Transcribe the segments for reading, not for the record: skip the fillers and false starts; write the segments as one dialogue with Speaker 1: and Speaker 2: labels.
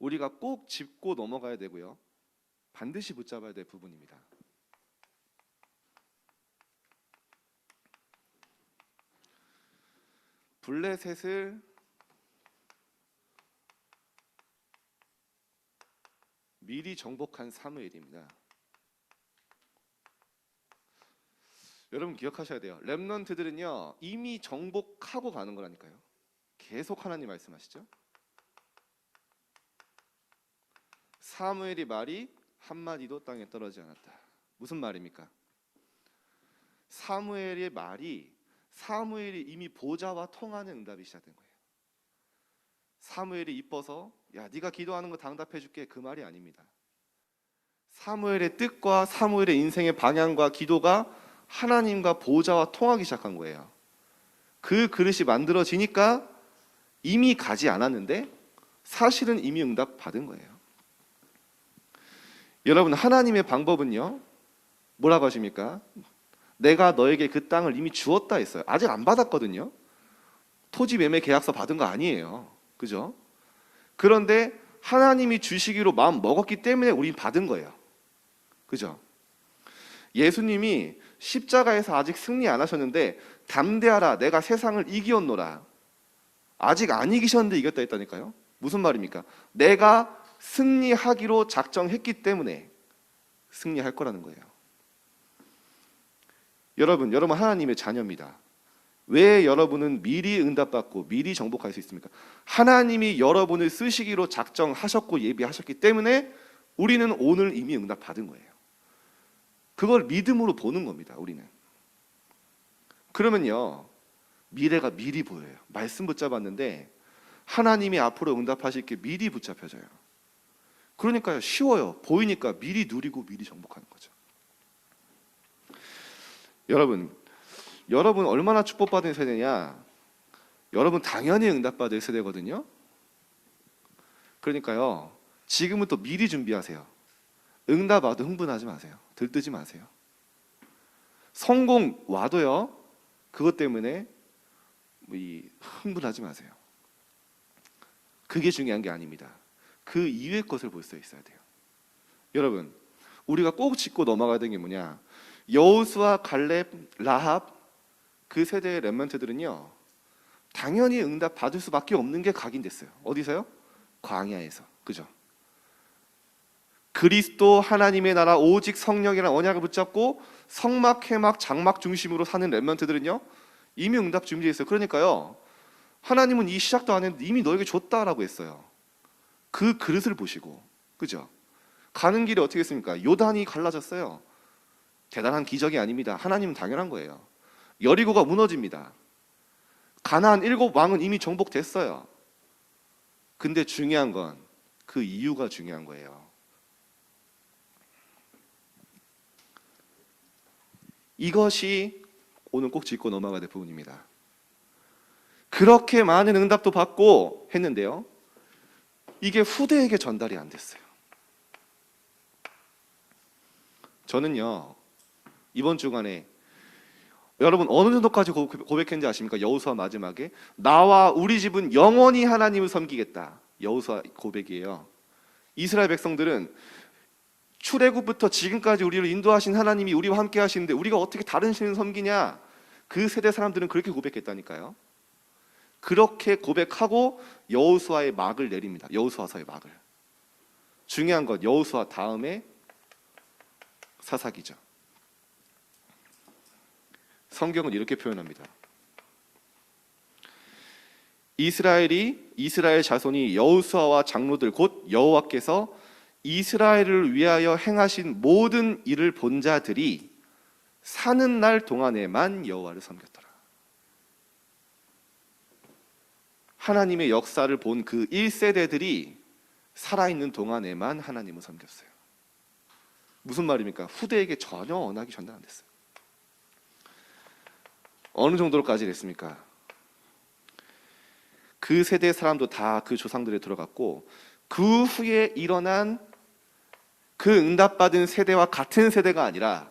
Speaker 1: 우리가 꼭 짚고 넘어가야 되고요. 반드시 붙잡아야 될 부분입니다. 블레셋을 미리 정복한 사무엘입니다. 여러분 기억하셔야 돼요. 렘넌트들은요 이미 정복하고 가는 거라니까요. 계속 하나님 말씀하시죠. 사무엘이 말이 한마디도 땅에 떨어지지 않았다. 무슨 말입니까? 사무엘의 말이 사무엘이 이미 보좌와 통하는 응답이 시작된 거예요. 사무엘이 이뻐서 야 네가 기도하는 거 당답해 줄게 그 말이 아닙니다. 사무엘의 뜻과 사무엘의 인생의 방향과 기도가 하나님과 보좌와 통하기 시작한 거예요. 그 그릇이 만들어지니까 이미 가지 않았는데 사실은 이미 응답 받은 거예요. 여러분 하나님의 방법은요 뭐라고 하십니까? 내가 너에게 그 땅을 이미 주었다 했어요. 아직 안 받았거든요. 토지 매매 계약서 받은 거 아니에요. 그죠? 그런데 하나님이 주시기로 마음 먹었기 때문에 우린 받은 거예요. 그죠? 예수님이 십자가에서 아직 승리 안 하셨는데 담대하라 내가 세상을 이기었노라. 아직 안 이기셨는데 이겼다 했다니까요. 무슨 말입니까? 내가 승리하기로 작정했기 때문에 승리할 거라는 거예요. 여러분 하나님의 자녀입니다. 왜 여러분은 미리 응답받고 미리 정복할 수 있습니까? 하나님이 여러분을 쓰시기로 작정하셨고 예비하셨기 때문에 우리는 오늘 이미 응답받은 거예요. 그걸 믿음으로 보는 겁니다. 우리는. 그러면요 미래가 미리 보여요. 말씀 붙잡았는데 하나님이 앞으로 응답하실 게 미리 붙잡혀져요. 그러니까요 쉬워요. 보이니까 미리 누리고 미리 정복하는 거죠. 여러분 얼마나 축복받은 세대냐? 여러분 당연히 응답받을 세대거든요. 그러니까요 지금부터 미리 준비하세요. 응답 와도 흥분하지 마세요. 들뜨지 마세요. 성공 와도요 그것 때문에 흥분하지 마세요. 그게 중요한 게 아닙니다. 그 이외의 것을 볼 수 있어야 돼요. 여러분 우리가 꼭 짚고 넘어가야 되는 게 뭐냐? 여호수아, 갈렙, 라합 그 세대의 렘넌트들은요 당연히 응답 받을 수밖에 없는 게 각인됐어요. 어디서요? 광야에서. 그죠? 그리스도 하나님의 나라 오직 성령이라는 언약을 붙잡고 성막, 회막, 장막 중심으로 사는 렘넌트들은요 이미 응답 준비되어 있어요. 그러니까요 하나님은 이 시작도 안 했는데 이미 너에게 줬다라고 했어요. 그 그릇을 보시고. 그죠? 가는 길에 어떻게 했습니까? 요단이 갈라졌어요. 대단한 기적이 아닙니다. 하나님은 당연한 거예요. 여리고가 무너집니다. 가나안 7왕은 이미 정복됐어요. 근데 중요한 건 그 이유가 중요한 거예요. 이것이 오늘 꼭 짚고 넘어가야 될 부분입니다. 그렇게 많은 응답도 받고 했는데요 이게 후대에게 전달이 안 됐어요. 저는요 이번 주간에 여러분 어느 정도까지 고백했는지 아십니까? 여호수아 마지막에 나와 우리 집은 영원히 하나님을 섬기겠다. 여호수아 고백이에요. 이스라엘 백성들은 출애굽부터 지금까지 우리를 인도하신 하나님이 우리와 함께 하시는데 우리가 어떻게 다른 신을 섬기냐? 그 세대 사람들은 그렇게 고백했다니까요. 그렇게 고백하고 여호수아의 막을 내립니다. 여호수아서의 막을. 중요한 건 여호수아 다음에 사사기죠. 성경은 이렇게 표현합니다. 이스라엘 자손이 여호수아와 장로들 곧 여호와께서 이스라엘을 위하여 행하신 모든 일을 본 자들이 사는 날 동안에만 여호와를 섬겼더라. 하나님의 역사를 본 그 1세대들이 살아있는 동안에만 하나님을 섬겼어요. 무슨 말입니까? 후대에게 전혀 언약이 전달 안 됐어요. 어느 정도로까지 됐습니까? 그 세대 사람도 다 그 조상들에 들어갔고 그 후에 일어난 그 응답받은 세대와 같은 세대가 아니라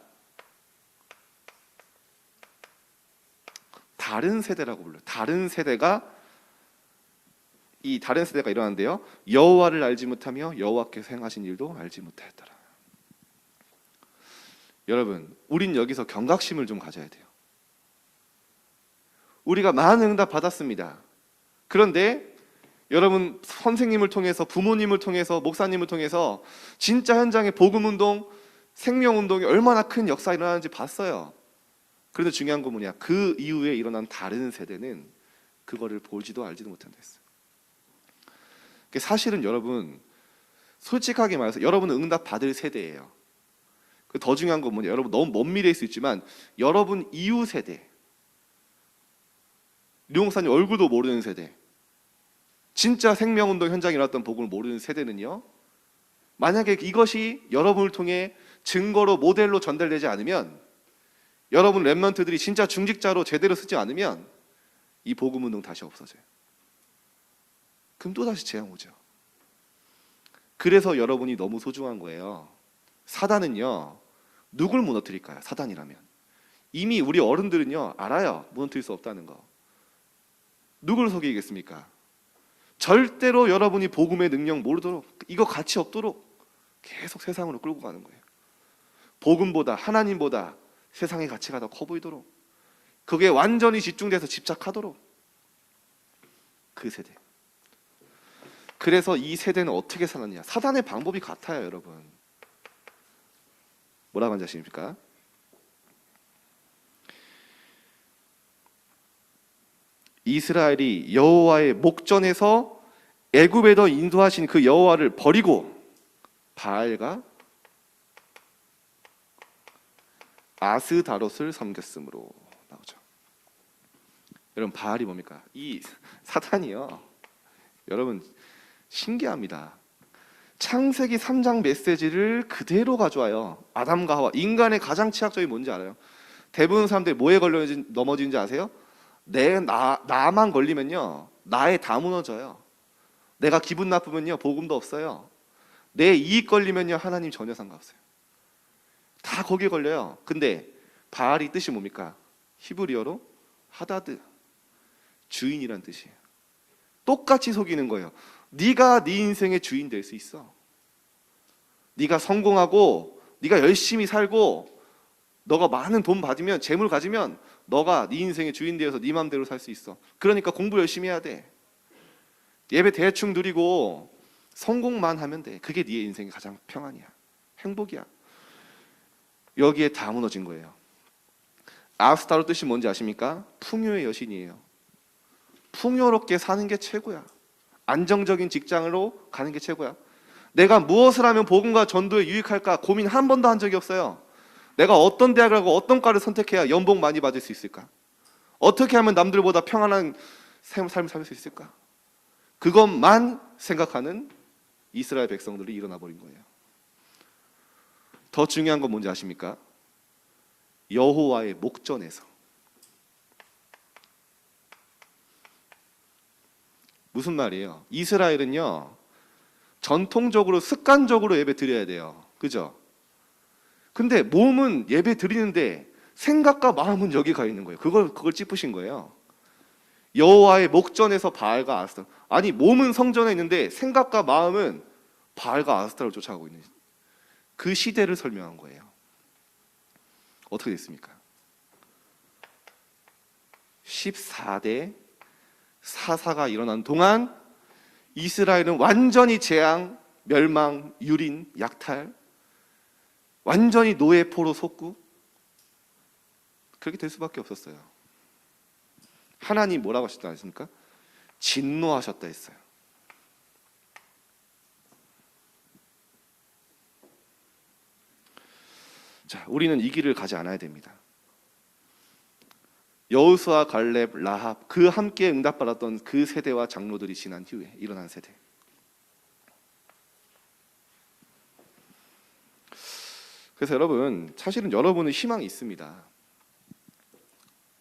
Speaker 1: 다른 세대라고 불러요. 다른 세대가 이 다른 세대가 일어났는데요. 여호와를 알지 못하며 여호와께서 행하신 일도 알지 못하였더라. 여러분, 우린 여기서 경각심을 좀 가져야 돼요. 우리가 많은 응답 받았습니다. 그런데 여러분, 선생님을 통해서, 부모님을 통해서, 목사님을 통해서 진짜 현장의 복음운동, 생명운동이 얼마나 큰 역사가 일어나는지 봤어요. 그런데 중요한 건 뭐냐? 그 이후에 일어난 다른 세대는 그거를 보지도 알지도 못한다 했어요. 사실은 여러분, 솔직하게 말해서 여러분은 응답 받을 세대예요. 더 중요한 건 뭐냐? 여러분, 너무 먼 미래일 수 있지만 여러분 이후 세대, 류 목사님 얼굴도 모르는 세대, 진짜 생명운동 현장에 일어났던 복음을 모르는 세대는요, 만약에 이것이 여러분을 통해 증거로 모델로 전달되지 않으면, 여러분 랩런트들이 진짜 중직자로 제대로 쓰지 않으면 이 복음운동 다시 없어져요. 그럼 또다시 재앙 오죠. 그래서 여러분이 너무 소중한 거예요. 사단은요, 누굴 무너뜨릴까요? 사단이라면 이미 우리 어른들은요 알아요. 무너뜨릴 수 없다는 거. 누굴 속이겠습니까? 절대로 여러분이 복음의 능력 모르도록, 이거 가치 없도록 계속 세상으로 끌고 가는 거예요. 복음보다, 하나님보다 세상의 가치가 더 커 보이도록, 그게 완전히 집중돼서 집착하도록, 그 세대. 그래서 이 세대는 어떻게 살았냐? 사단의 방법이 같아요, 여러분. 뭐라고 하는지 아십니까? 이스라엘이 여호와의 목전에서 애굽에도 인도하신 그 여호와를 버리고 바알과 아스다롯을 섬겼으므로 나오죠. 여러분, 바알이 뭡니까? 이 사탄이요, 여러분 신기합니다. 창세기 3장 메시지를 그대로 가져와요. 아담과 하와, 인간의 가장 취약점이 뭔지 알아요? 대부분 사람들이 뭐에 걸려 넘어지는지 아세요? 나만 걸리면요, 나에 다 무너져요. 내가 기분 나쁘면요, 복음도 없어요. 내 이익 걸리면요, 하나님 전혀 상관없어요. 다 거기에 걸려요. 근데 바알이 뜻이 뭡니까? 히브리어로 하다드, 주인이란 뜻이에요. 똑같이 속이는 거예요. 네가 네 인생의 주인 될 수 있어. 네가 성공하고 네가 열심히 살고 너가 많은 돈 받으면, 재물 가지면 너가 네 인생의 주인 되어서 네 마음대로 살 수 있어. 그러니까 공부 열심히 해야 돼. 예배 대충 드리고 성공만 하면 돼. 그게 네 인생의 가장 평안이야, 행복이야. 여기에 다 무너진 거예요. 아스타로 뜻이 뭔지 아십니까? 풍요의 여신이에요. 풍요롭게 사는 게 최고야. 안정적인 직장으로 가는 게 최고야. 내가 무엇을 하면 복음과 전도에 유익할까 고민 한 번도 한 적이 없어요. 내가 어떤 대학을 가고 어떤 과를 선택해야 연봉 많이 받을 수 있을까? 어떻게 하면 남들보다 평안한 삶을 살 수 있을까? 그것만 생각하는 이스라엘 백성들이 일어나 버린 거예요. 더 중요한 건 뭔지 아십니까? 여호와의 목전에서. 무슨 말이에요? 이스라엘은요, 전통적으로 습관적으로 예배 드려야 돼요. 그죠? 근데 몸은 예배 드리는데 생각과 마음은 여기 가 있는 거예요. 그걸 짚으신 거예요. 여호와의 목전에서 바알과 아스타로. 아니, 몸은 성전에 있는데 생각과 마음은 바알과 아스타로를 쫓아가고 있는 그 시대를 설명한 거예요. 어떻게 됐습니까? 14대 사사가 일어난 동안 이스라엘은 완전히 재앙, 멸망, 유린, 약탈, 완전히 노예포로 속고 그렇게 될 수밖에 없었어요. 하나님 뭐라고 하셨다 하십니까? 진노하셨다 했어요. 자, 우리는 이 길을 가지 않아야 됩니다. 여호수아, 갈렙, 라합, 그 함께 응답받았던 그 세대와 장로들이 지난 후에 일어난 세대. 그래서 여러분, 사실은 여러분은 희망이 있습니다.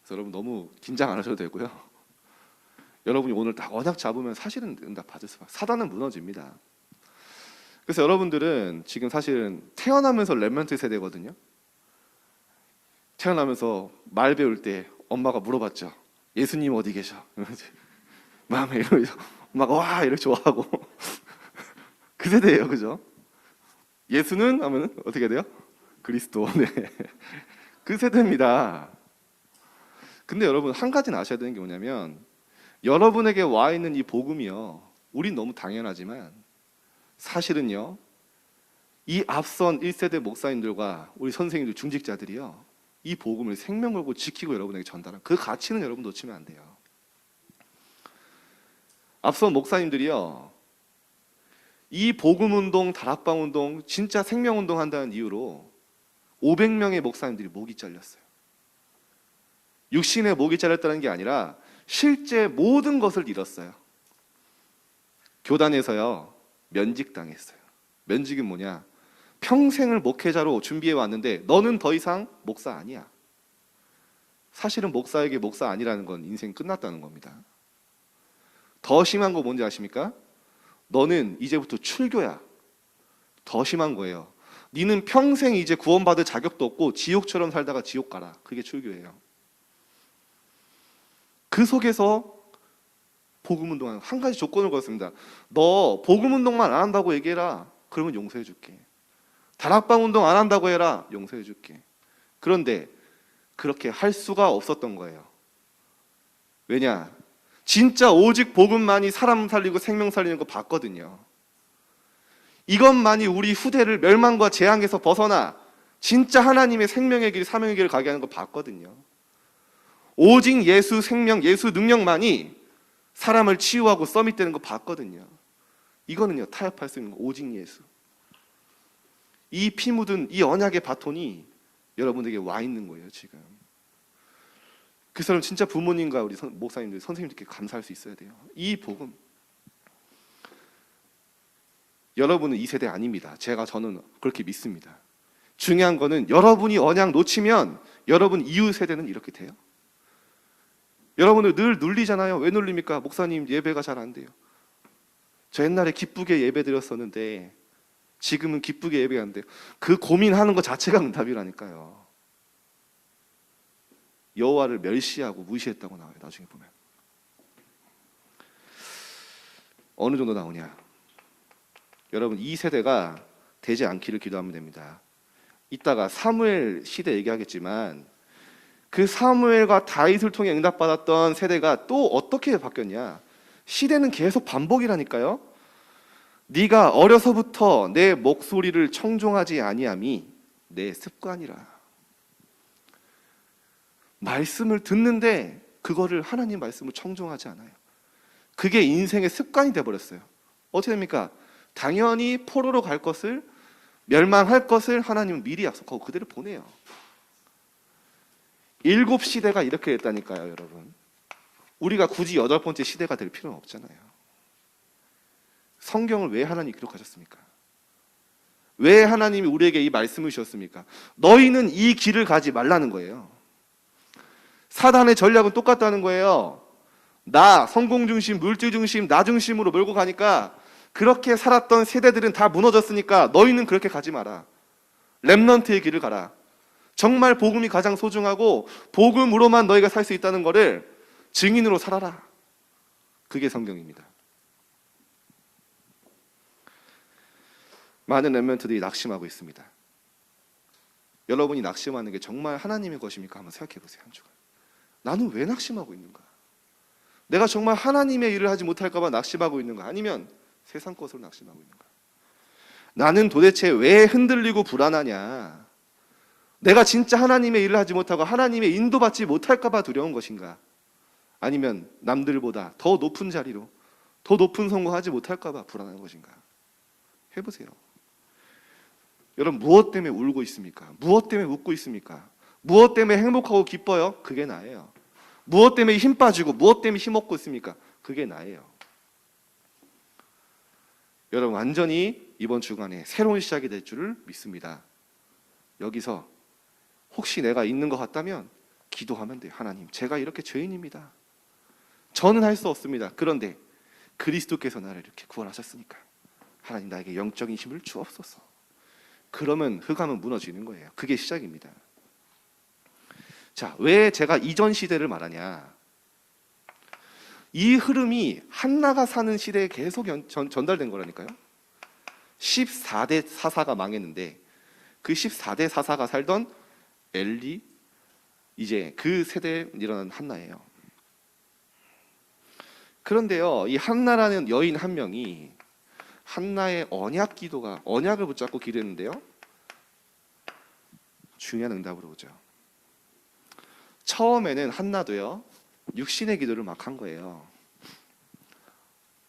Speaker 1: 그래서 여러분 너무 긴장 안 하셔도 되고요. 여러분이 오늘 딱 언약 잡으면 사실은 응답 받을 수밖에. 사단은 무너집니다. 그래서 여러분들은 지금 사실은 태어나면서 렘넌트 세대거든요. 태어나면서 말 배울 때 엄마가 물어봤죠. 예수님 어디 계셔? 마음에 이러면서 막 와 이렇게 좋아하고 그 세대예요, 그죠? 예수는 하면 어떻게 돼요? 그리스도. 네. 그 세대입니다. 근데 여러분 한 가지는 아셔야 되는 게 뭐냐면 여러분에게 와 있는 이 복음이요. 우린 너무 당연하지만 사실은요. 이 앞선 1세대 목사님들과 우리 선생님들 중직자들이요. 이 복음을 생명 걸고 지키고 여러분에게 전달한 그 가치는 여러분 놓치면 안 돼요. 앞선 목사님들이요. 이 복음운동, 다락방운동, 진짜 생명운동 한다는 이유로 500명의 목사님들이 목이 잘렸어요. 육신의 목이 잘렸다는 게 아니라 실제 모든 것을 잃었어요. 교단에서요. 면직당했어요. 면직은 뭐냐? 평생을 목회자로 준비해 왔는데 너는 더 이상 목사 아니야. 사실은 목사에게 목사 아니라는 건 인생 끝났다는 겁니다. 더 심한 거 뭔지 아십니까? 너는 이제부터 출교야. 더 심한 거예요. 너는 평생 이제 구원받을 자격도 없고 지옥처럼 살다가 지옥 가라. 그게 출교예요. 그 속에서 복음운동하는 한 가지 조건을 걸었습니다. 너 복음운동만 안 한다고 얘기해라. 그러면 용서해 줄게. 다락방 운동 안 한다고 해라. 용서해 줄게. 그런데 그렇게 할 수가 없었던 거예요. 왜냐? 진짜 오직 복음만이 사람 살리고 생명 살리는 거 봤거든요. 이것만이 우리 후대를 멸망과 재앙에서 벗어나 진짜 하나님의 생명의 길, 사명의 길을 가게 하는 거 봤거든요. 오직 예수 생명, 예수 능력만이 사람을 치유하고 서밋되는 거 봤거든요. 이거는요, 타협할 수 있는 거 오직 예수. 이 피 묻은 이 언약의 바톤이 여러분에게 와 있는 거예요, 지금. 그 사람 진짜 부모님과 우리 목사님들, 선생님들께 감사할 수 있어야 돼요. 이 복음. 여러분은 이 세대 아닙니다. 저는 그렇게 믿습니다. 중요한 거는 여러분이 언약 놓치면 여러분 이후 세대는 이렇게 돼요. 여러분을 늘 눌리잖아요. 왜 눌립니까? 목사님 예배가 잘 안 돼요. 저 옛날에 기쁘게 예배 드렸었는데 지금은 기쁘게 예배가 안 돼요. 그 고민하는 것 자체가 응답이라니까요. 여호와를 멸시하고 무시했다고 나와요. 나중에 보면. 어느 정도 나오냐? 여러분 이 세대가 되지 않기를 기도하면 됩니다. 이따가 사무엘 시대 얘기하겠지만 그 사무엘과 다윗을 통해 응답받았던 세대가 또 어떻게 바뀌었냐? 시대는 계속 반복이라니까요. 네가 어려서부터 내 목소리를 청종하지 아니함이 내 습관이라. 말씀을 듣는데 그거를 하나님 말씀을 청종하지 않아요. 그게 인생의 습관이 돼버렸어요. 어떻게 됩니까? 당연히 포로로 갈 것을, 멸망할 것을 하나님은 미리 약속하고 그대로 보내요. 7시대가 이렇게 됐다니까요, 여러분. 우리가 굳이 8번째 시대가 될 필요는 없잖아요. 성경을 왜 하나님이 기록하셨습니까? 왜 하나님이 우리에게 이 말씀을 주셨습니까? 너희는 이 길을 가지 말라는 거예요. 사단의 전략은 똑같다는 거예요. 나, 성공 중심, 물질 중심, 나 중심으로 몰고 가니까 그렇게 살았던 세대들은 다 무너졌으니까 너희는 그렇게 가지 마라. 렘넌트의 길을 가라. 정말 복음이 가장 소중하고 복음으로만 너희가 살 수 있다는 것을 증인으로 살아라. 그게 성경입니다. 많은 렘넌트들이 낙심하고 있습니다. 여러분이 낙심하는 게 정말 하나님의 것입니까? 한번 생각해 보세요. 한 주간. 나는 왜 낙심하고 있는가? 내가 정말 하나님의 일을 하지 못할까 봐 낙심하고 있는가? 아니면 세상 것으로 낙심하고 있는가? 나는 도대체 왜 흔들리고 불안하냐? 내가 진짜 하나님의 일을 하지 못하고 하나님의 인도받지 못할까 봐 두려운 것인가? 아니면 남들보다 더 높은 자리로, 더 높은 성공하지 못할까 봐 불안한 것인가? 해보세요. 여러분 무엇 때문에 울고 있습니까? 무엇 때문에 웃고 있습니까? 무엇 때문에 행복하고 기뻐요? 그게 나예요. 무엇 때문에 힘 빠지고 무엇 때문에 힘없고 있습니까? 그게 나예요. 여러분 완전히 이번 주간에 새로운 시작이 될 줄을 믿습니다. 여기서 혹시 내가 있는 것 같다면 기도하면 돼요. 하나님, 제가 이렇게 죄인입니다. 저는 할 수 없습니다. 그런데 그리스도께서 나를 이렇게 구원하셨으니까 하나님 나에게 영적인 힘을 주옵소서. 그러면 흑암은 무너지는 거예요. 그게 시작입니다. 자, 왜 제가 이전 시대를 말하냐? 이 흐름이 한나가 사는 시대에 계속 전달된 거라니까요. 14대 사사가 망했는데 그 14대 사사가 살던 엘리, 이제 그 세대에 일어난 한나예요. 그런데요, 이 한나라는 여인 한 명이 한나의 언약을 붙잡고 기도했는데요, 중요한 응답으로 오죠. 처음에는 한나도요, 육신의 기도를 막 한 거예요.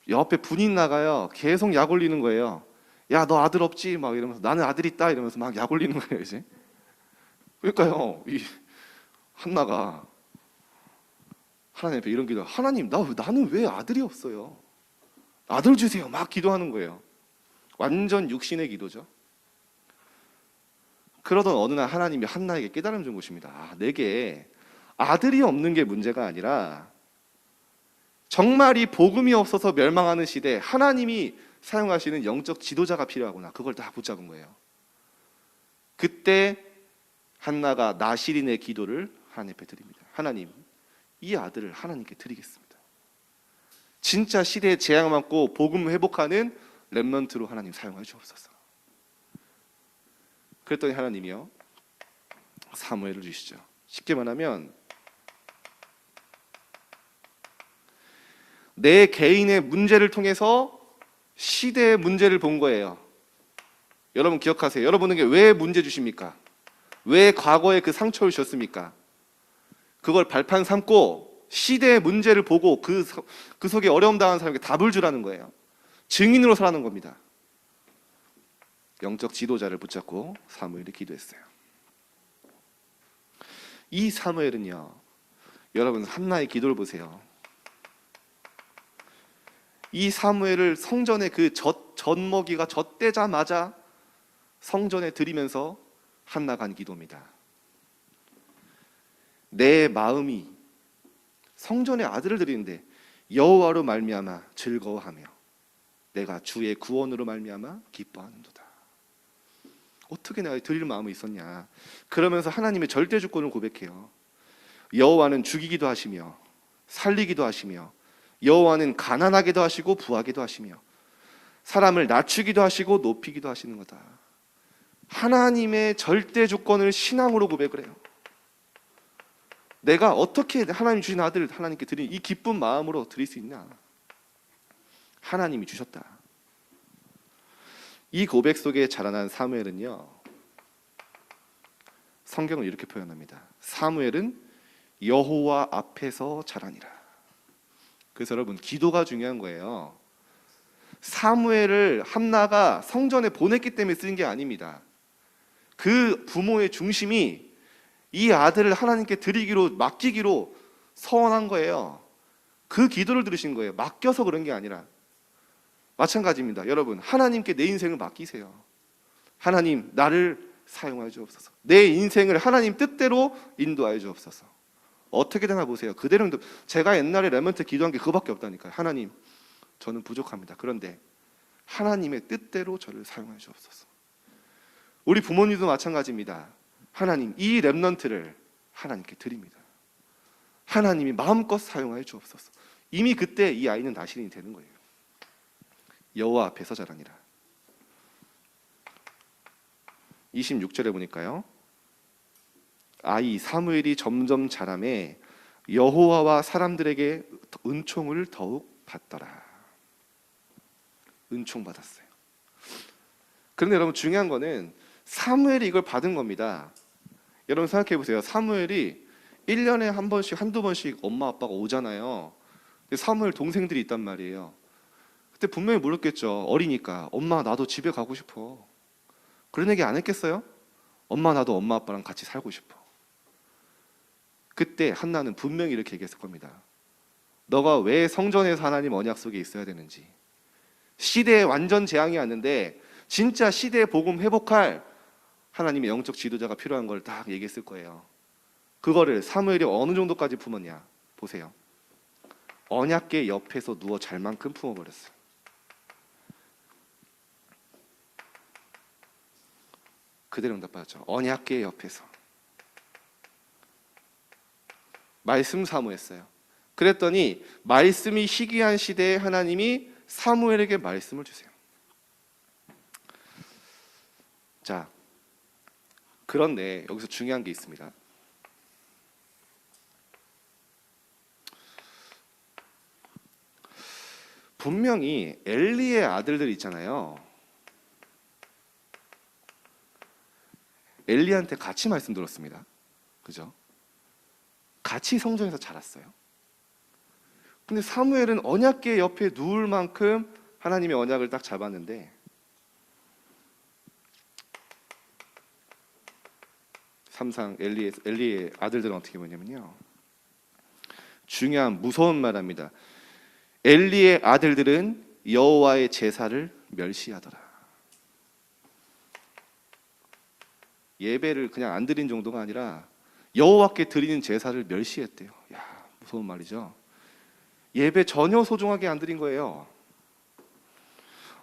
Speaker 1: 옆에 분이 나가요, 계속 약 올리는 거예요. 야, 너 아들 없지? 막 이러면서, 나는 아들 있다 이러면서 막 약 올리는 거예요, 이제. 그러니까요, 이 한나가 하나님 앞에 이런 기도, 하나님, 나는 왜 아들이 없어요? 아들 주세요. 막 기도하는 거예요. 완전 육신의 기도죠. 그러던 어느 날 하나님이 한나에게 깨달음 준 것입니다. 내게 아들이 없는 게 문제가 아니라 정말 이 복음이 없어서 멸망하는 시대에 하나님이 사용하시는 영적 지도자가 필요하구나. 그걸 다 붙잡은 거예요. 그때 한나가 나실인의 기도를 하나님 앞에 드립니다. 하나님, 이 아들을 하나님께 드리겠습니다. 진짜 시대에 재앙 맞고 복음 회복하는 렘넌트로 하나님 사용해 주옵소서. 그랬더니 하나님이요, 사무엘을 주시죠. 쉽게 말하면 내 개인의 문제를 통해서 시대의 문제를 본 거예요. 여러분 기억하세요. 여러분에게 왜 문제 주십니까? 왜 과거에 그 상처를 주셨습니까? 그걸 발판 삼고 시대의 문제를 보고 그 속에 어려움 당하는 사람에게 답을 주라는 거예요. 증인으로 서라는 겁니다. 영적 지도자를 붙잡고 사무엘이 기도했어요. 이 사무엘은요, 여러분 한나의 기도를 보세요. 이 사무엘을 성전에 그 젖먹이가 젖대자마자 성전에 드리면서 한나가 한 기도입니다. 내 마음이 성전에 아들을 드리는데 여호와로 말미암아 즐거워하며 내가 주의 구원으로 말미암아 기뻐하는도다. 어떻게 내가 드릴 마음이 있었냐. 그러면서 하나님의 절대 주권을 고백해요. 여호와는 죽이기도 하시며 살리기도 하시며 여호와는 가난하게도 하시고 부하게도 하시며 사람을 낮추기도 하시고 높이기도 하시는 거다. 하나님의 절대 주권을 신앙으로 고백을 해요. 내가 어떻게 하나님 주신 아들을 하나님께 드린 이 기쁜 마음으로 드릴 수 있냐. 하나님이 주셨다. 이 고백 속에 자라난 사무엘은요, 성경은 이렇게 표현합니다. 사무엘은 여호와 앞에서 자라니라. 그래서 여러분, 기도가 중요한 거예요. 사무엘을 한나가 성전에 보냈기 때문에 쓴 게 아닙니다. 그 부모의 중심이 이 아들을 하나님께 드리기로, 맡기기로 서원한 거예요. 그 기도를 들으신 거예요. 맡겨서 그런 게 아니라. 마찬가지입니다. 여러분, 하나님께 내 인생을 맡기세요. 하나님, 나를 사용하여 주옵소서. 내 인생을 하나님 뜻대로 인도하여 주옵소서. 어떻게 되나 보세요. 그대로. 제가 옛날에 렘넌트 기도한 게 그거밖에 없다니까요. 하나님, 저는 부족합니다. 그런데 하나님의 뜻대로 저를 사용하여 주옵소서. 우리 부모님도 마찬가지입니다. 하나님, 이 렘넌트를 하나님께 드립니다. 하나님이 마음껏 사용하여 주옵소서. 이미 그때 이 아이는 나실인이 되는 거예요. 여호와 앞에서 자라니라. 26절에 보니까요, 아이 사무엘이 점점 자라매 여호와와 사람들에게 은총을 더욱 받더라. 은총 받았어요. 그런데 여러분, 중요한 거는 사무엘이 이걸 받은 겁니다. 여러분 생각해 보세요. 사무엘이 1년에 한 번씩, 한두 번씩 엄마 아빠가 오잖아요. 사무엘 동생들이 있단 말이에요. 그때 분명히 물었겠죠. 어리니까. 엄마, 나도 집에 가고 싶어. 그런 얘기 안 했겠어요? 엄마, 나도 엄마 아빠랑 같이 살고 싶어. 그때 한나는 분명히 이렇게 얘기했을 겁니다. 너가 왜 성전에서 하나님 언약 속에 있어야 되는지, 시대에 완전 재앙이 왔는데 진짜 시대의 복음 회복할 하나님의 영적 지도자가 필요한 걸 딱 얘기했을 거예요. 그거를 사무엘이 어느 정도까지 품었냐 보세요. 언약궤 옆에서 누워 잘 만큼 품어버렸어요. 그대로 응답받았죠. 언약궤 옆에서 말씀 사모했어요. 그랬더니 말씀이 희귀한 시대에 하나님이 사무엘에게 말씀을 주세요. 자, 그런데 여기서 중요한 게 있습니다. 분명히 엘리의 아들들 있잖아요. 엘리한테 같이 말씀 들었습니다. 그죠? 같이 성전에서 자랐어요. 근데 사무엘은 언약궤 옆에 누울 만큼 하나님의 언약을 딱 잡았는데, 삼상 엘리의 아들들은 어떻게 보냐면요, 중요한 무서운 말합니다. 엘리의 아들들은 여호와의 제사를 멸시하더라. 예배를 그냥 안 드린 정도가 아니라 여호와께 드리는 제사를 멸시했대요. 야, 무서운 말이죠. 예배 전혀 소중하게 안 드린 거예요.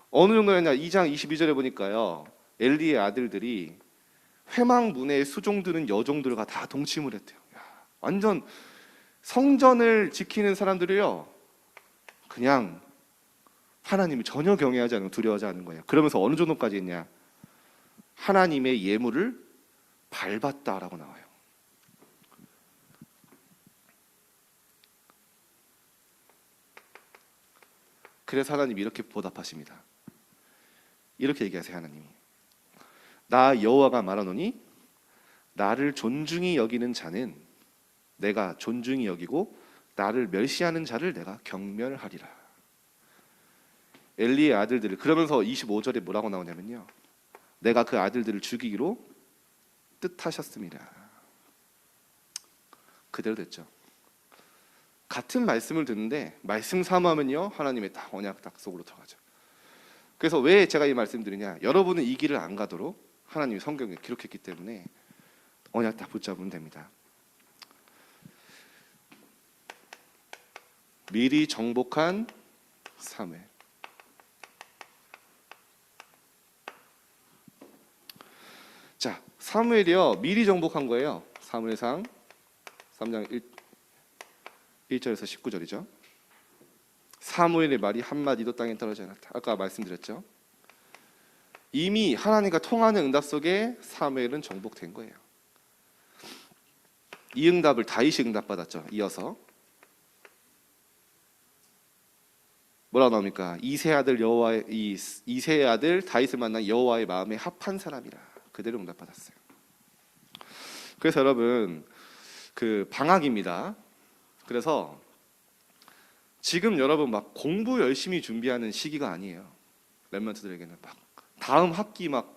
Speaker 1: 어느 정도였냐? 2장 22절에 보니까요, 엘리의 아들들이 회막문에 수종드는 여종들과 다 동침을 했대요. 야, 완전 성전을 지키는 사람들이요, 그냥 하나님을 전혀 경외하지 않고 두려워하지 않는 거예요. 그러면서 어느 정도까지 했냐? 하나님의 예물을 밟았다라고 나와요. 그래서 하나님이 이렇게 보답하십니다. 이렇게 얘기하세요. 하나님이, 나 여호와가 말하노니 나를 존중히 여기는 자는 내가 존중히 여기고 나를 멸시하는 자를 내가 경멸하리라. 엘리의 아들들을, 그러면서 25절에 뭐라고 나오냐면요, 내가 그 아들들을 죽이기로 뜻하셨습니다. 그대로 됐죠. 같은 말씀을 듣는데 말씀 사모하면요, 하나님의 딱 언약 딱 속으로 들어가죠. 그래서 왜 제가 이 말씀 드리냐, 여러분은 이 길을 안 가도록 하나님이 성경에 기록했기 때문에 언약 딱 붙잡으면 됩니다. 미리 정복한 사무엘. 자, 사무엘이요, 미리 정복한 거예요. 사무엘상 3장 1절에서 19절이죠. 사무엘의 말이 한마디도 땅에 떨어지지 않았다. 아까 말씀드렸죠. 이미 하나님과 통하는 응답 속에 사무엘은 정복된 거예요. 이 응답을 다윗이 응답받았죠. 이어서 뭐라고 나옵니까? 이새의 아들 다윗을 만난 여호와의 마음에 합한 사람이라. 그대로 응답받았어요. 그래서 여러분, 그 방학입니다. 그래서 지금 여러분 막 공부 열심히 준비하는 시기가 아니에요. 랩런트들에게는 막 다음 학기 막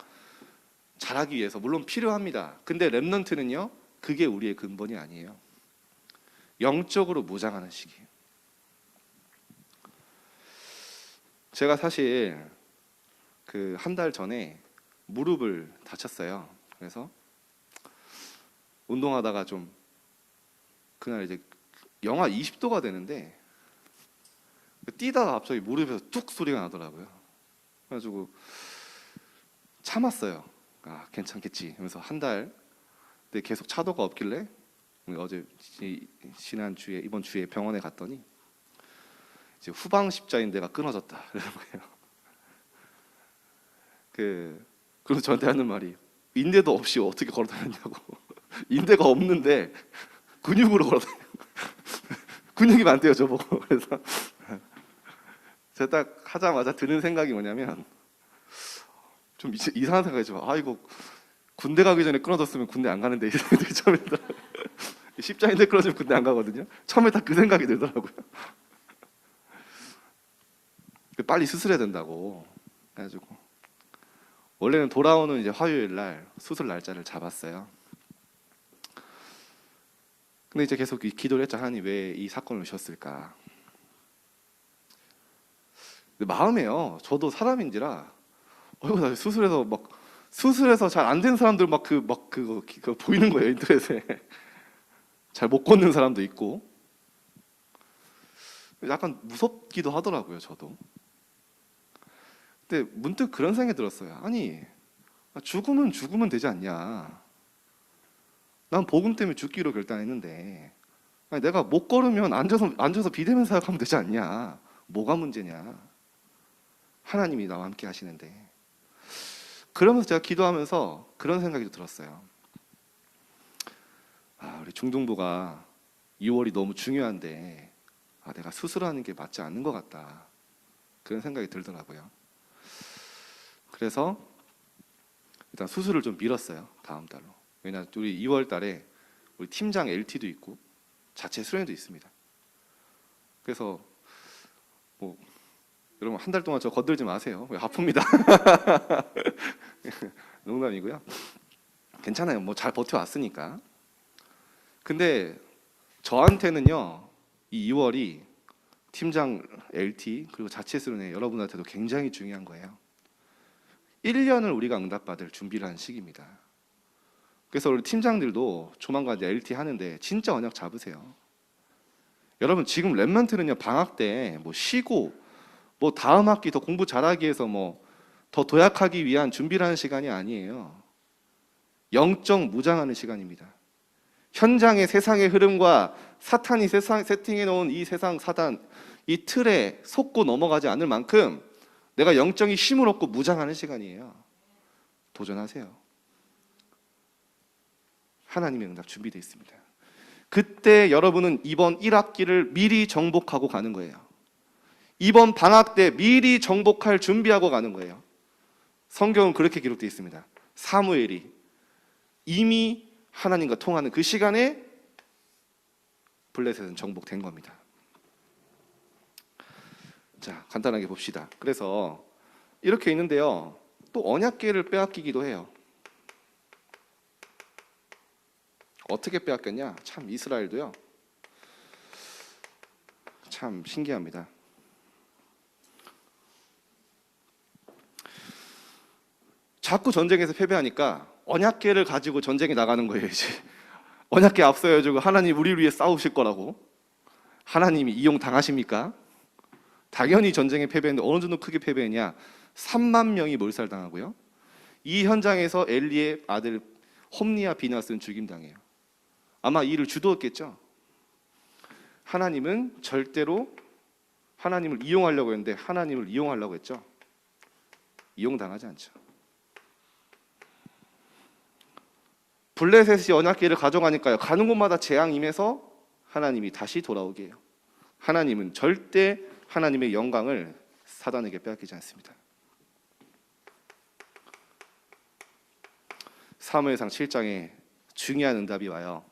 Speaker 1: 잘하기 위해서 물론 필요합니다. 근데 랩런트는요, 그게 우리의 근본이 아니에요. 영적으로 무장하는 시기예요. 제가 사실 그 한 달 전에 무릎을 다쳤어요. 그래서 운동하다가 좀 그날 이제 영하 20도가 되는데 뛰다가 갑자기 무릎에서 뚝 소리가 나더라고요. 그래가지고 참았어요. 아, 괜찮겠지 하면서 한 달. 근데 계속 차도가 없길래 어제 지난주에 이번 주에 병원에 갔더니 이제 후방 십자인대가 끊어졌다 이러는 거예요. 그래서 저한테 하는 말이, 인대도 없이 어떻게 걸어다녔냐고. 인대가 없는데 근육으로 걸어다녀. 근육이 많대요, 저보고. 그래서 제가 딱 하자마자 드는 생각이 뭐냐면, 좀 이상한 생각이죠. 아, 이거 군대 가기 전에 끊어졌으면 군대 안 가는데, 이 생각이 처음에 십자인대 끊어지면 군대 안 가거든요. 처음에 딱 그 생각이 들더라고요. 빨리 수술해야 된다고 해가지고 원래는 돌아오는 이제 화요일 날 수술 날짜를 잡았어요. 근데 이제 계속 기도를 했죠. 하나님, 왜 이 사건을 주셨을까? 근데 마음에요, 저도 사람인지라, 나 수술해서 잘 안 된 사람들 그거 보이는 거예요, 인터넷에. 잘 못 걷는 사람도 있고. 약간 무섭기도 하더라고요, 저도. 근데 문득 그런 생각이 들었어요. 아니, 죽으면 되지 않냐? 난 복음 때문에 죽기로 결단했는데 아니, 내가 못 걸으면 앉아서 비대면 사역하면 되지 않냐? 뭐가 문제냐? 하나님이 나와 함께 하시는데. 그러면서 제가 기도하면서 그런 생각이 들었어요. 우리 중등부가 2월이 너무 중요한데 내가 수술하는 게 맞지 않는 것 같다. 그런 생각이 들더라고요. 그래서 일단 수술을 좀 미뤘어요. 다음 달로. 왜냐 우리 2월 달에 우리 팀장 LT도 있고 자체 수련회도 있습니다. 그래서 여러분 한 달 동안 저 건들지 마세요. 아픕니다. 농담이고요. 괜찮아요. 잘 버텨왔으니까. 근데 저한테는요, 이 2월이 팀장 LT 그리고 자체 수련회 여러분한테도 굉장히 중요한 거예요. 1년을 우리가 응답받을 준비를 하는 시기입니다. 그래서 우리 팀장들도 조만간 이제 LT 하는데 진짜 언약 잡으세요. 여러분 지금 랩런트는요, 방학 때 쉬고 다음 학기 더 공부 잘하기 위해서 더 도약하기 위한 준비를 하는 시간이 아니에요. 영적 무장하는 시간입니다. 현장의 세상의 흐름과 사탄이 세팅해 놓은 이 세상 사단, 이 틀에 속고 넘어가지 않을 만큼 내가 영적인 힘을 얻고 무장하는 시간이에요. 도전하세요. 하나님의 응답 준비되어 있습니다. 그때 여러분은 이번 1학기를 미리 정복하고 가는 거예요. 이번 방학 때 미리 정복할 준비하고 가는 거예요. 성경은 그렇게 기록되어 있습니다. 사무엘이 이미 하나님과 통하는 그 시간에 블레셋은 정복된 겁니다. 자, 간단하게 봅시다. 그래서 이렇게 있는데요, 또 언약궤를 빼앗기기도 해요. 어떻게 빼앗겼냐? 참 이스라엘도요, 참 신기합니다. 자꾸 전쟁에서 패배하니까 언약궤를 가지고 전쟁에 나가는 거예요. 이제 언약궤 앞서가지고 하나님 우리를 위해 싸우실 거라고. 하나님이 이용당하십니까? 당연히 전쟁에 패배했는데 어느 정도 크게 패배했냐? 3만 명이 몰살당하고요. 이 현장에서 엘리의 아들 홈리와 비나스는 죽임당해요. 아마 이 일을 주도했겠죠. 하나님은 절대로 하나님을 이용하려고 했는데 하나님을 이용하려고 했죠. 이용당하지 않죠. 블레셋이 언약궤를 가져가니까요, 가는 곳마다 재앙이 임해서 하나님이 다시 돌아오게 해요. 하나님은 절대 하나님의 영광을 사단에게 빼앗기지 않습니다. 사무엘상 7장에 중요한 응답이 와요.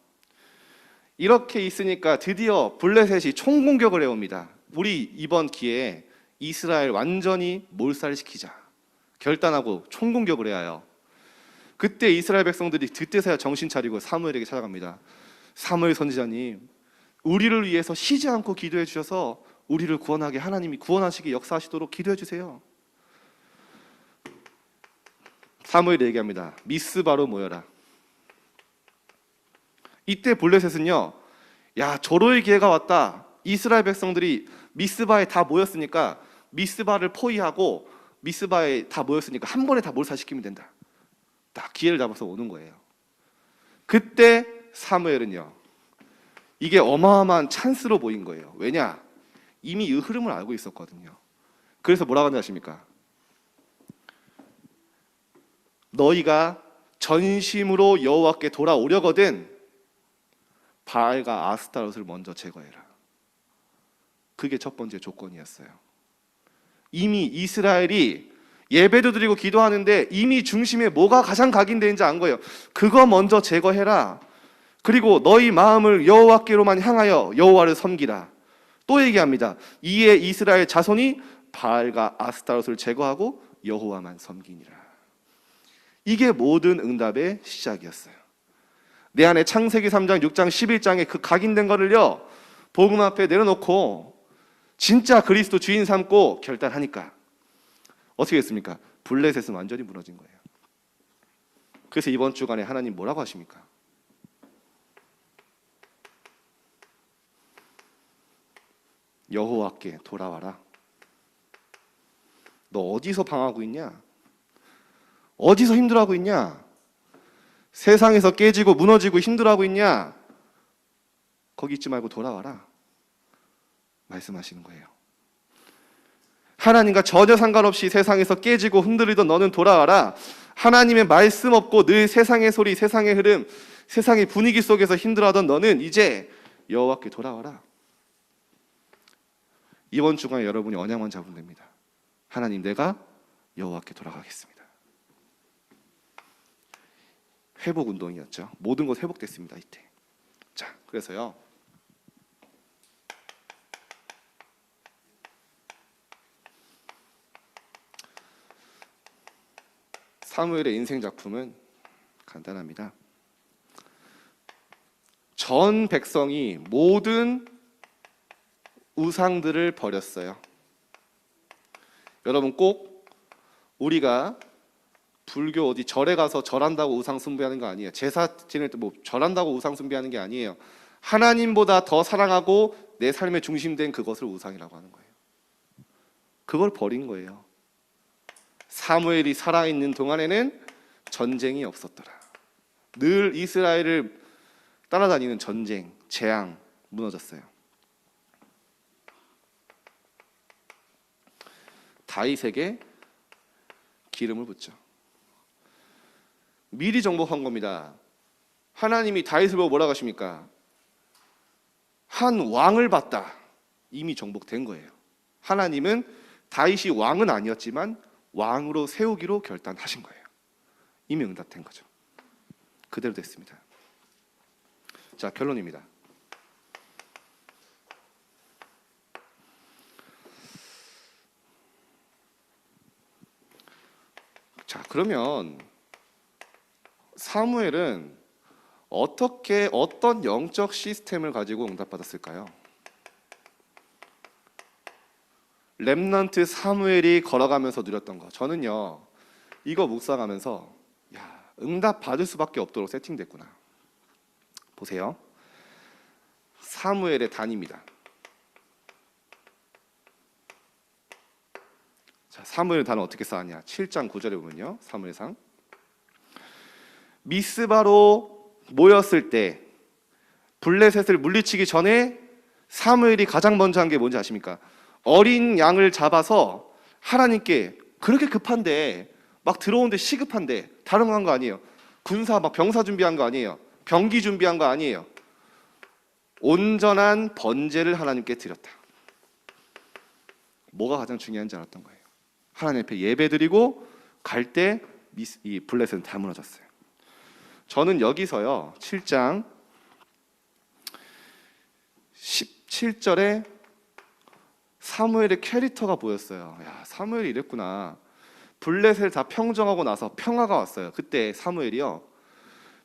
Speaker 1: 이렇게 있으니까 드디어 블레셋이 총공격을 해옵니다. 우리 이번 기회에 이스라엘 완전히 몰살시키자 결단하고 총공격을 해야 해요. 그때 이스라엘 백성들이 그때서야 정신 차리고 사무엘에게 찾아갑니다. 사무엘 선지자님, 우리를 위해서 쉬지 않고 기도해 주셔서 우리를 구원하게 하나님이 구원하시게 역사하시도록 기도해 주세요. 사무엘이 얘기합니다. 미스바로 모여라. 이때 블레셋은요, 야, 절호의 기회가 왔다. 이스라엘 백성들이 미스바에 다 모였으니까 미스바를 포위하고 미스바에 다 모였으니까 한 번에 다 몰살시키면 된다. 딱 기회를 잡아서 오는 거예요. 그때 사무엘은요, 이게 어마어마한 찬스로 보인 거예요. 왜냐? 이미 이 흐름을 알고 있었거든요. 그래서 뭐라고 하는지 아십니까? 너희가 전심으로 여호와께 돌아오려거든 바알과 아스타롯을 먼저 제거해라. 그게 첫 번째 조건이었어요. 이미 이스라엘이 예배도 드리고 기도하는데 이미 중심에 뭐가 가장 각인되는지 안 거예요. 그거 먼저 제거해라. 그리고 너희 마음을 여호와께로만 향하여 여호와를 섬기라. 또 얘기합니다. 이에 이스라엘 자손이 바알과 아스타롯을 제거하고 여호와만 섬기니라. 이게 모든 응답의 시작이었어요. 내 안에 창세기 3장, 6장, 11장에 그 각인된 거를요, 복음 앞에 내려놓고 진짜 그리스도 주인 삼고 결단하니까 어떻게 했습니까? 블레셋은 완전히 무너진 거예요. 그래서 이번 주간에 하나님 뭐라고 하십니까? 여호와께 돌아와라. 너 어디서 방황하고 있냐? 어디서 힘들어하고 있냐? 세상에서 깨지고 무너지고 힘들어하고 있냐? 거기 있지 말고 돌아와라 말씀하시는 거예요. 하나님과 전혀 상관없이 세상에서 깨지고 흔들리던 너는 돌아와라. 하나님의 말씀 없고 늘 세상의 소리, 세상의 흐름, 세상의 분위기 속에서 힘들어하던 너는 이제 여호와께 돌아와라. 이번 주간에 여러분이 언약만 잡으면 됩니다. 하나님, 내가 여호와께 돌아가겠습니다. 회복 운동이었죠. 모든 것 회복됐습니다. 이때. 자, 그래서요. 사무엘의 인생 작품은 간단합니다. 전 백성이 모든 우상들을 버렸어요. 여러분, 꼭 우리가 불교 어디 절에 가서 절한다고 우상 숭배하는 거 아니에요. 제사 지낼 때 뭐 절한다고 우상 숭배하는 게 아니에요. 하나님보다 더 사랑하고 내 삶의 중심된 그것을 우상이라고 하는 거예요. 그걸 버린 거예요. 사무엘이 살아있는 동안에는 전쟁이 없었더라. 늘 이스라엘을 따라다니는 전쟁, 재앙 무너졌어요. 다윗에게 기름을 붓죠. 미리 정복한 겁니다. 하나님이 다윗을 보고 뭐라고 하십니까? 한 왕을 봤다. 이미 정복된 거예요. 하나님은 다윗이 왕은 아니었지만 왕으로 세우기로 결단하신 거예요. 이미 응답된 거죠. 그대로 됐습니다. 자, 결론입니다. 자, 그러면 사무엘은 어떤 영적 시스템을 가지고 응답받았을까요? 렘넌트 사무엘이 걸어가면서 누렸던 거. 저는요, 이거 묵상하면서 응답 받을 수밖에 없도록 세팅됐구나. 보세요. 사무엘의 단입니다. 자, 사무엘의 단은 어떻게 쌓았냐? 7장 9절에 보면요. 사무엘상. 미스바로 모였을 때 블레셋을 물리치기 전에 사무엘이 가장 먼저 한 게 뭔지 아십니까? 어린 양을 잡아서 하나님께 그렇게 급한데 막 들어오는데 시급한데 다른 거 한 거 아니에요. 군사 막 병사 준비한 거 아니에요. 병기 준비한 거 아니에요. 온전한 번제를 하나님께 드렸다. 뭐가 가장 중요한지 알았던 거예요. 하나님 앞에 예배드리고 갈 때 이 블레셋은 다 무너졌어요. 저는 여기서요 7장 17절에 사무엘의 캐릭터가 보였어요. 야, 사무엘이 이랬구나. 블레셋을 다 평정하고 나서 평화가 왔어요. 그때 사무엘이요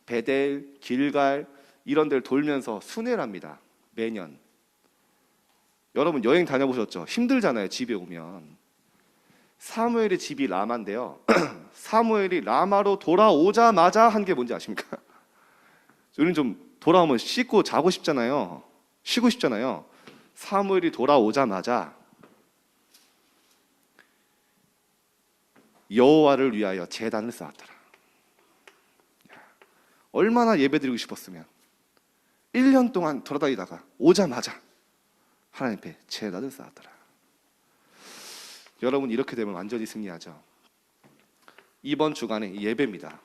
Speaker 1: 베델, 길갈 이런 데를 돌면서 순회를 합니다. 매년. 여러분 여행 다녀보셨죠? 힘들잖아요. 집에 오면. 사무엘의 집이 라마인데요. 사무엘이 라마로 돌아오자마자 한 게 뭔지 아십니까? 우리는 좀 돌아오면 씻고 자고 싶잖아요. 쉬고 싶잖아요. 사무엘이 돌아오자마자 여호와를 위하여 제단을 쌓았더라. 얼마나 예배드리고 싶었으면 1년 동안 돌아다니다가 오자마자 하나님 앞에 제단을 쌓았더라. 여러분 이렇게 되면 완전히 승리하죠. 이번 주간에 예배입니다.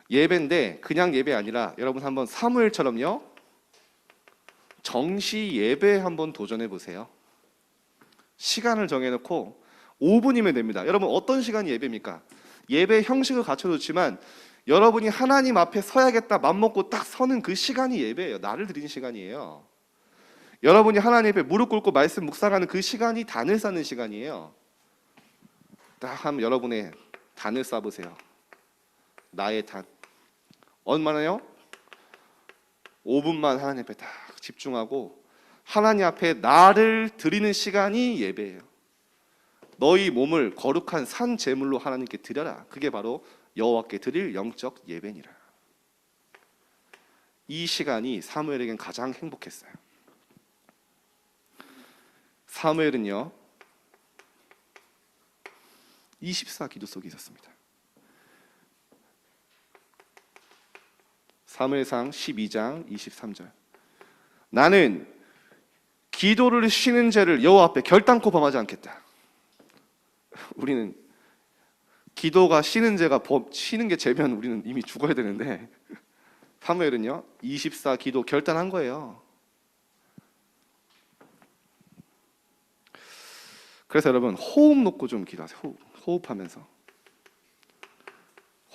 Speaker 1: 예배인데 그냥 예배 아니라 여러분 한번 사무엘처럼요 정시 예배 한번 도전해 보세요. 시간을 정해놓고 5분이면 됩니다. 여러분 어떤 시간이 예배입니까? 예배 형식을 갖춰놓지만 여러분이 하나님 앞에 서야겠다 맘먹고 딱 서는 그 시간이 예배예요. 나를 드리는 시간이에요. 여러분이 하나님 앞에 무릎 꿇고 말씀 묵상하는 그 시간이 단을 쌓는 시간이에요. 딱 한번 여러분의 단을 쌓아보세요. 나의 단. 얼마나요? 5분만 하나님 앞에 딱 집중하고 하나님 앞에 나를 드리는 시간이 예배예요. 너희 몸을 거룩한 산 제물로 하나님께 드려라. 그게 바로 여호와께 드릴 영적 예배니라. 이 시간이 사무엘에겐 가장 행복했어요. 사무엘은요 24 기도 속에 있었습니다. 사무엘상 12장 23절 나는 기도를 쉬는 죄를 여호와 앞에 결단코 범하지 않겠다. 우리는 기도가 쉬는 죄가 쉬는 게 죄면 우리는 이미 죽어야 되는데 사무엘은요 24 기도 결단한 거예요. 그래서 여러분 호흡 놓고 좀 기도하세요. 호흡하면서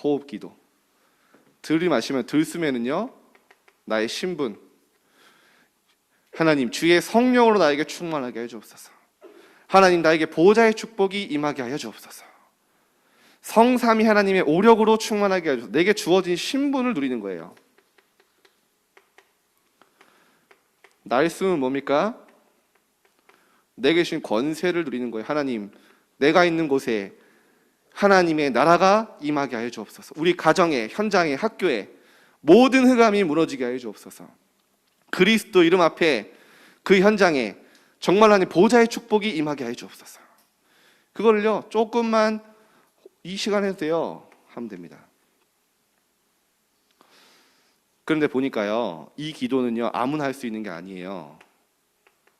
Speaker 1: 호흡 기도. 들이마시면 들숨에는요 나의 신분, 하나님 주의 성령으로 나에게 충만하게 하여 주옵소서. 하나님 나에게 보호자의 축복이 임하게 하여 주옵소서. 성삼위 하나님의 오력으로 충만하게 하여 주옵소서. 내게 주어진 신분을 누리는 거예요. 날숨은 뭡니까? 내게 주신 권세를 누리는 거예요. 하나님 내가 있는 곳에 하나님의 나라가 임하게 하여 주옵소서. 우리 가정에, 현장에, 학교에 모든 흑암이 무너지게 하여 주옵소서. 그리스도 이름 앞에 그 현장에 정말 하나님 보호자의 축복이 임하게 하여 주옵소서. 그걸요 조금만 이 시간에 돼요 하면 됩니다. 그런데 보니까요 이 기도는요 아무나 할 수 있는 게 아니에요.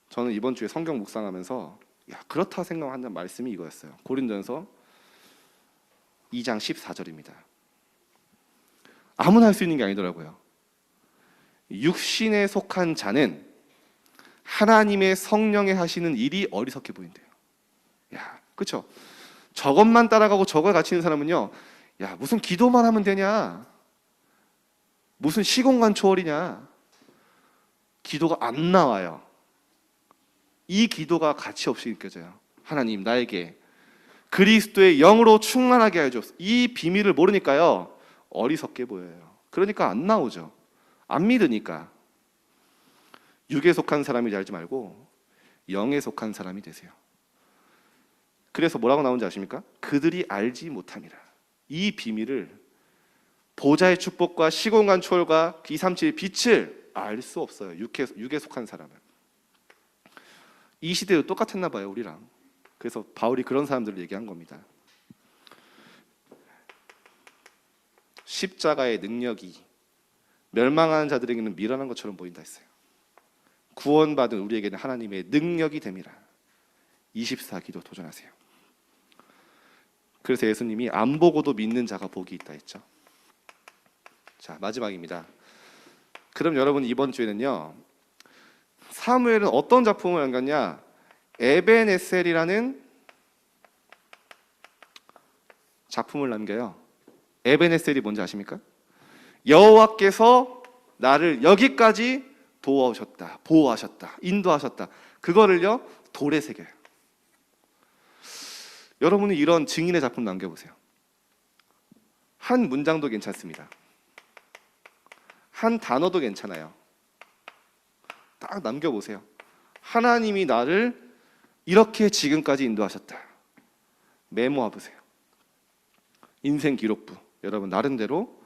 Speaker 1: 저는 이번 주에 성경 묵상하면서 그렇다 생각하는 말씀이 이거였어요. 고린도전서 2장 14절입니다. 아무나 할 수 있는 게 아니더라고요. 육신에 속한 자는 하나님의 성령에 하시는 일이 어리석게 보인대요. 그렇죠? 저것만 따라가고 저걸 같이 있는 사람은요 무슨 기도만 하면 되냐, 무슨 시공간 초월이냐, 기도가 안 나와요. 이 기도가 가치 없이 느껴져요. 하나님 나에게 그리스도의 영으로 충만하게 하여 주옵소서. 이 비밀을 모르니까요 어리석게 보여요. 그러니까 안 나오죠. 안 믿으니까. 육에 속한 사람이 알지 말고 영에 속한 사람이 되세요. 그래서 뭐라고 나오는지 아십니까? 그들이 알지 못함이라. 이 비밀을, 보좌의 축복과 시공간 초월과 237의 빛을 알 수 없어요. 육에 속한 사람은. 이 시대도 똑같았나 봐요 우리랑. 그래서 바울이 그런 사람들을 얘기한 겁니다. 십자가의 능력이 멸망하는 자들에게는 미련한 것처럼 보인다 했어요. 구원받은 우리에게는 하나님의 능력이 됨이라. 24 기도 도전하세요. 그래서 예수님이 안 보고도 믿는 자가 복이 있다 했죠. 자, 마지막입니다. 그럼 여러분 이번 주에는요 사무엘은 어떤 작품을 남겼냐? 에벤에셀이라는 작품을 남겨요. 에벤에셀이 뭔지 아십니까? 여호와께서 나를 여기까지 도와오셨다, 보호하셨다, 인도하셨다. 그거를요 돌에 새겨요. 여러분이 이런 증인의 작품 남겨보세요. 한 문장도 괜찮습니다. 한 단어도 괜찮아요. 딱 남겨보세요. 하나님이 나를 이렇게 지금까지 인도하셨다. 메모해보세요. 인생 기록부. 여러분 나름대로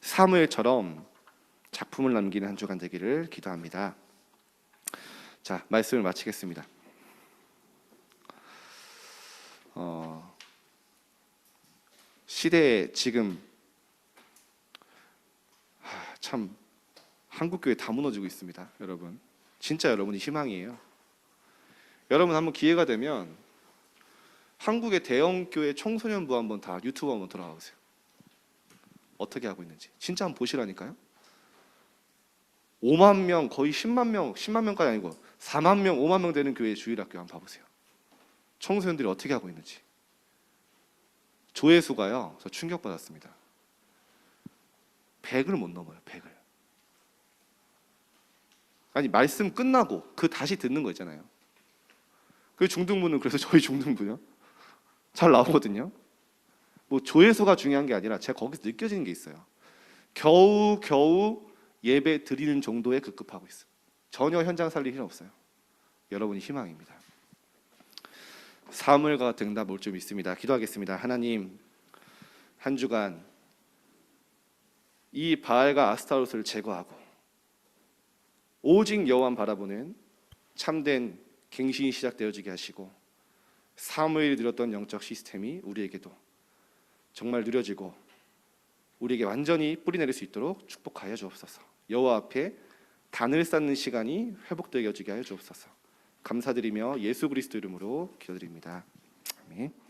Speaker 1: 사무엘처럼 작품을 남기는 한 주간 되기를 기도합니다. 자, 말씀을 마치겠습니다. 시대에 지금 참 한국교회 다 무너지고 있습니다. 여러분 진짜 여러분이 희망이에요. 여러분 한번 기회가 되면 한국의 대형교회 청소년부 한번 다 유튜브 한번 들어가 보세요. 어떻게 하고 있는지 진짜 한번 보시라니까요. 5만 명, 거의 10만 명, 10만 명까지 아니고 4만 명, 5만 명 되는 교회 주일학교 한번 봐보세요. 청소년들이 어떻게 하고 있는지. 조회수가요, 저 충격받았습니다. 100을 못 넘어요. 100을. 아니 말씀 끝나고 그 다시 듣는 거 있잖아요. 그 중등부는 그래서 저희 중등부요 잘 나오거든요. 뭐 조회수가 중요한 게 아니라 제가 거기서 느껴지는 게 있어요. 겨우 예배 드리는 정도에 급급하고 있어요. 전혀 현장 살릴 일 없어요. 여러분이 희망입니다. 사무엘과 등답 올 좀 있습니다. 기도하겠습니다. 하나님, 한 주간 이 바알과 아스타로스를 제거하고 오직 여호와만 바라보는 참된 갱신이 시작되어지게 하시고 사무엘이 누렸던 영적 시스템이 우리에게도 정말 누려지고 우리에게 완전히 뿌리내릴 수 있도록 축복하여 주옵소서. 여호와 앞에 단을 쌓는 시간이 회복되어지게 하여 주옵소서. 감사드리며 예수 그리스도 이름으로 기도드립니다. 아멘.